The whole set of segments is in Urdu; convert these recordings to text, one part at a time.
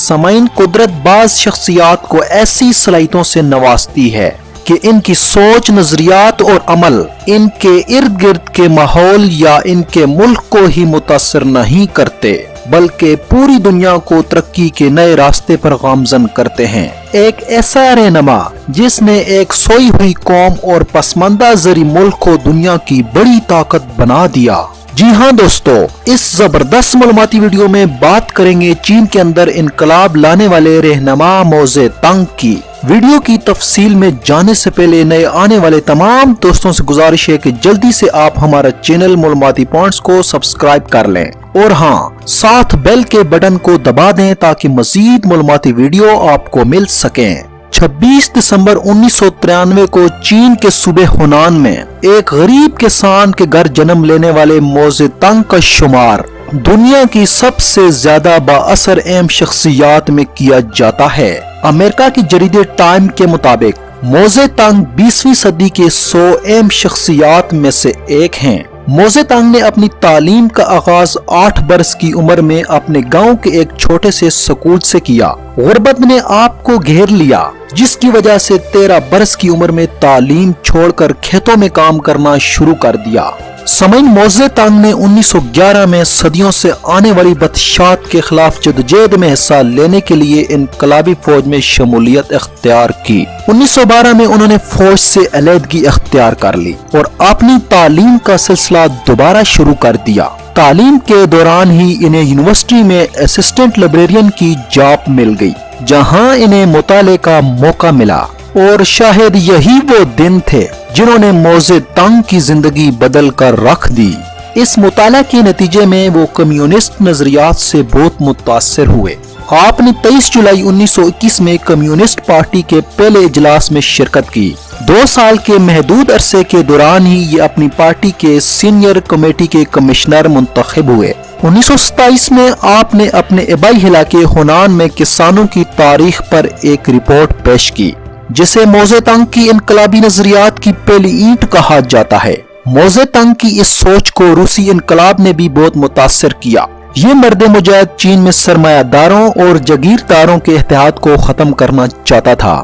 سامعین، قدرت بعض شخصیات کو ایسی صلاحیتوں سے نوازتی ہے کہ ان کی سوچ، نظریات اور عمل ان کے ارد گرد کے ماحول یا ان کے ملک کو ہی متاثر نہیں کرتے بلکہ پوری دنیا کو ترقی کے نئے راستے پر گامزن کرتے ہیں۔ ایک ایسا رہنما جس نے ایک سوئی ہوئی قوم اور پسماندہ زرعی ملک کو دنیا کی بڑی طاقت بنا دیا۔ جی ہاں دوستو، اس زبردست معلوماتی ویڈیو میں بات کریں گے چین کے اندر انقلاب لانے والے رہنما ماؤ زے تونگ کی۔ ویڈیو کی تفصیل میں جانے سے پہلے نئے آنے والے تمام دوستوں سے گزارش ہے کہ جلدی سے آپ ہمارا چینل معلوماتی پوائنٹس کو سبسکرائب کر لیں اور ہاں، ساتھ بیل کے بٹن کو دبا دیں تاکہ مزید معلوماتی ویڈیو آپ کو مل سکیں۔ 26 دسمبر 1993 کو چین کے صوبے ہونان میں ایک غریب کسان کے گھر جنم لینے والے ماؤ زے تونگ کا شمار دنیا کی سب سے زیادہ با اثر اہم شخصیات میں کیا جاتا ہے۔ امریکہ کی جریدے ٹائم کے مطابق ماؤ زے تونگ 20ویں صدی کے 100 اہم شخصیات میں سے ایک ہیں۔ ماؤ زے تونگ نے اپنی تعلیم کا آغاز 8 برس کی عمر میں اپنے گاؤں کے ایک چھوٹے سے سکول سے کیا۔ غربت نے آپ کو گھیر لیا جس کی وجہ سے 13 برس کی عمر میں تعلیم چھوڑ کر کھیتوں میں کام کرنا شروع کر دیا۔ سامعین، ماؤ زے تونگ نے 1911 میں صدیوں سے آنے والی بدشاہت کے خلاف جدوجہد میں حصہ لینے کے لیے انقلابی فوج میں شمولیت اختیار کی۔ 1912 میں انہوں نے فوج سے علیحدگی اختیار کر لی اور اپنی تعلیم کا سلسلہ دوبارہ شروع کر دیا۔ تعلیم کے دوران ہی انہیں یونیورسٹی میں اسسٹنٹ لائبریرین کی جاب مل گئی جہاں انہیں مطالعے کا موقع ملا، اور شاید یہی وہ دن تھے جنہوں نے ماؤ زے تونگ کی زندگی بدل کر رکھ دی۔ اس مطالعہ کے نتیجے میں وہ کمیونسٹ نظریات سے بہت متاثر ہوئے۔ آپ نے 23 جولائی 1921 میں کمیونسٹ پارٹی کے پہلے اجلاس میں شرکت کی۔ 2 سال کے محدود عرصے کے دوران ہی یہ اپنی پارٹی کے سینئر کمیٹی کے کمشنر منتخب ہوئے۔ 1927 میں آپ نے اپنے آبائی علاقے ہونان میں کسانوں کی تاریخ پر ایک رپورٹ پیش کی جسے ماؤ زے تونگ کی انقلابی نظریات کی پہلی اینٹ کہا جاتا ہے۔ ماؤ زے تونگ کی اس سوچ کو روسی انقلاب نے بھی بہت متاثر کیا۔ یہ مرد مجاہد چین میں سرمایہ داروں اور جاگیرداروں کے اتحاد کو ختم کرنا چاہتا تھا۔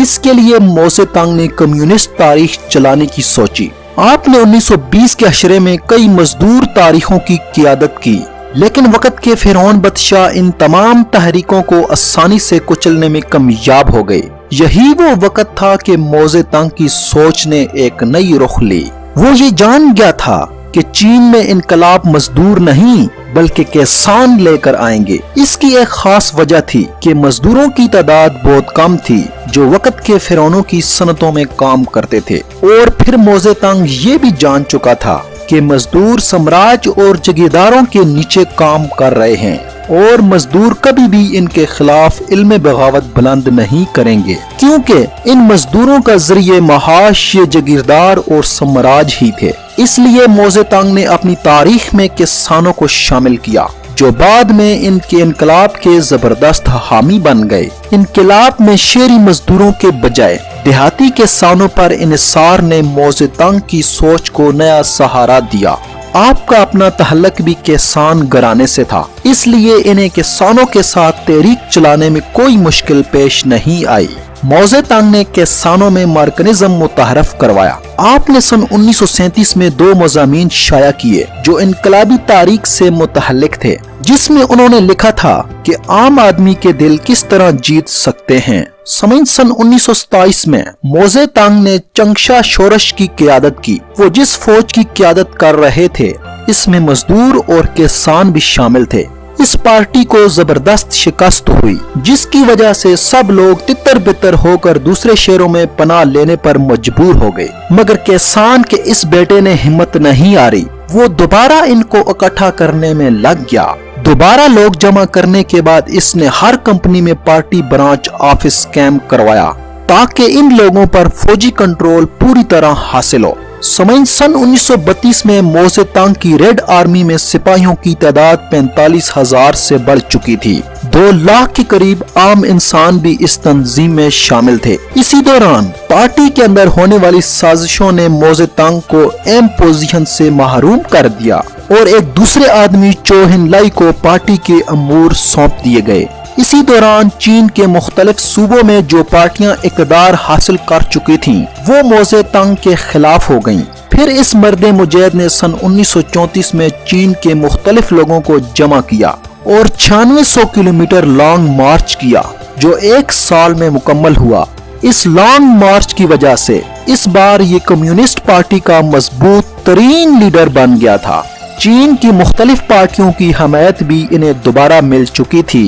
اس کے لیے ماؤ زے تونگ نے کمیونسٹ تاریخ چلانے کی سوچی۔ آپ نے 1920 کے عشرے میں کئی مزدور تاریخوں کی قیادت کی، لیکن وقت کے فرعون بادشاہ ان تمام تحریکوں کو آسانی سے کچلنے میں کامیاب ہو گئے۔ یہی وہ وقت تھا کہ ماؤ زے تونگ کی سوچ نے ایک نئی رخ لی۔ وہ یہ جان گیا تھا کہ چین میں انقلاب مزدور نہیں بلکہ کسان لے کر آئیں گے۔ اس کی ایک خاص وجہ تھی کہ مزدوروں کی تعداد بہت کم تھی جو وقت کے فرعونوں کی صنعتوں میں کام کرتے تھے، اور پھر ماؤ زے تونگ یہ بھی جان چکا تھا کہ مزدور سامراج اور جاگیرداروں کے نیچے کام کر رہے ہیں اور مزدور کبھی بھی ان کے خلاف علم بغاوت بلند نہیں کریں گے، کیونکہ ان مزدوروں کا ذریعہ معاش یہ جاگیردار اور سامراج ہی تھے۔ اس لیے ماؤ زے تونگ نے اپنی تاریخ میں کسانوں کو شامل کیا جو بعد میں ان کے انقلاب کے زبردست حامی بن گئے۔ انقلاب میں شہری مزدوروں کے بجائے دیہاتی کسانوں پر انحصار نے ماؤ زے تونگ کی سوچ کو نیا سہارا دیا۔ آپ کا اپنا تعلق بھی کسان گھرانے سے تھا، اس لیے انہیں کسانوں کے ساتھ تحریک چلانے میں کوئی مشکل پیش نہیں آئی۔ ماؤ زے تونگ نے کسانوں میں مارکسزم متعارف کروایا۔ آپ نے سن 1937 میں 2 مضامین شائع کیے جو انقلابی تاریخ سے متعلق تھے، جس میں انہوں نے لکھا تھا کہ عام آدمی کے دل کس طرح جیت سکتے ہیں۔ سمجھ سن 1927 میں ماؤ زے تونگ نے چنگشا شورش کی قیادت کی۔ وہ جس فوج کی قیادت کر رہے تھے اس میں مزدور اور کسان بھی شامل تھے۔ اس پارٹی کو زبردست شکست ہوئی جس کی وجہ سے سب لوگ تتر بتر ہو کر دوسرے شہروں میں پناہ لینے پر مجبور ہو گئے، مگر کسان کے اس بیٹے نے ہمت نہیں ہاری۔ وہ دوبارہ ان کو اکٹھا کرنے میں لگ گیا۔ دوبارہ لوگ جمع کرنے کے بعد اس نے ہر کمپنی میں پارٹی برانچ آفس قائم کروایا تاکہ ان لوگوں پر فوجی کنٹرول پوری طرح حاصل ہو۔ سمعین، سن 1932 میں ماؤ زے تونگ کی ریڈ آرمی میں سپاہیوں کی تعداد 45,000 سے بڑھ چکی تھی۔ 2 لاکھ کے قریب عام انسان بھی اس تنظیم میں شامل تھے۔ اسی دوران پارٹی کے اندر ہونے والی سازشوں نے ماؤ زے تونگ کو اہم پوزیشن سے محروم کر دیا اور ایک دوسرے آدمی چو ہن لائی کو پارٹی کے امور سونپ دیے گئے۔ اسی دوران چین کے مختلف صوبوں میں جو پارٹیاں اقتدار حاصل کر چکی تھیں وہ موزے تنگ کے خلاف ہو گئیں۔ پھر اس مرد مجاہد نے سن 1934 میں چین کے مختلف لوگوں کو جمع کیا اور 9600 کلومیٹر لانگ مارچ کیا جو 1 سال میں مکمل ہوا۔ اس لانگ مارچ کی وجہ سے اس بار یہ کمیونسٹ پارٹی کا مضبوط ترین لیڈر بن گیا تھا۔ چین کی مختلف پارٹیوں کی حمایت بھی انہیں دوبارہ مل چکی تھی۔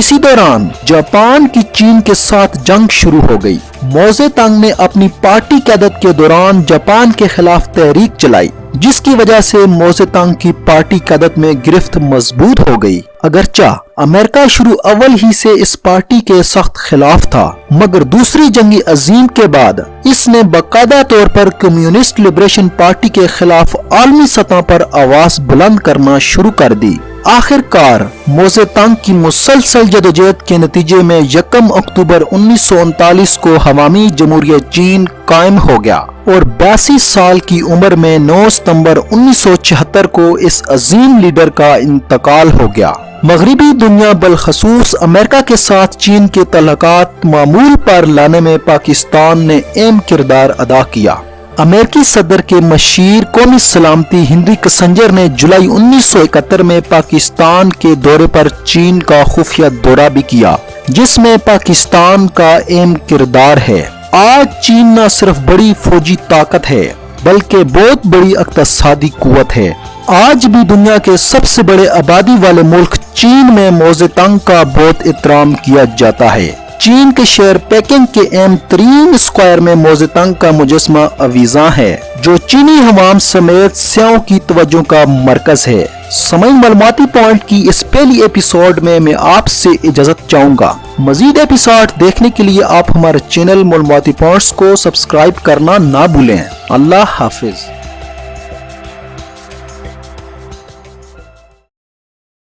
اسی دوران جاپان کی چین کے ساتھ جنگ شروع ہو گئی۔ موزے تنگ نے اپنی پارٹی قیادت کے دوران جاپان کے خلاف تحریک چلائی جس کی وجہ سے موزے تنگ کی پارٹی قیادت میں گرفت مضبوط ہو گئی۔ اگرچہ امریکہ شروع اول ہی سے اس پارٹی کے سخت خلاف تھا مگر دوسری جنگ عظیم کے بعد اس نے باقاعدہ طور پر کمیونسٹ لبریشن پارٹی کے خلاف عالمی سطح پر آواز بلند کرنا شروع کر دی۔ آخر کار موزے تنگ کی مسلسل جدوجہد کے نتیجے میں 1 اکتوبر 1939 کو عوامی جمہوریہ چین قائم ہو گیا اور 82 سال کی عمر میں 9 ستمبر 1976 کو اس عظیم لیڈر کا انتقال ہو گیا۔ مغربی دنیا بالخصوص امریکہ کے ساتھ چین کے تعلقات معمول پر لانے میں پاکستان نے اہم کردار ادا کیا۔ امریکی صدر کے مشیر قومی سلامتی ہنری کسنجر نے جولائی 1971 میں پاکستان کے دورے پر چین کا خفیہ دورہ بھی کیا جس میں پاکستان کا اہم کردار ہے۔ آج چین نہ صرف بڑی فوجی طاقت ہے بلکہ بہت بڑی اقتصادی قوت ہے۔ آج بھی دنیا کے سب سے بڑے آبادی والے ملک چین میں موزے تنگ کا بہت احترام کیا جاتا ہے۔ چین کے شہر پیکنگ کے اہم ترین اسکوائر میں موزے تنگ کا مجسمہ اویزاں ہے جو چینی عوام سمیت سیاحوں کی توجہ کا مرکز ہے۔ سامعین، معلوماتی پوائنٹ کی اس پہلی ایپیسوڈ میں آپ سے اجازت چاہوں گا۔ مزید ایپیسوڈ دیکھنے کے لیے آپ ہمارے چینل معلوماتی پوائنٹس کو سبسکرائب کرنا نہ بھولیں۔ اللہ حافظ۔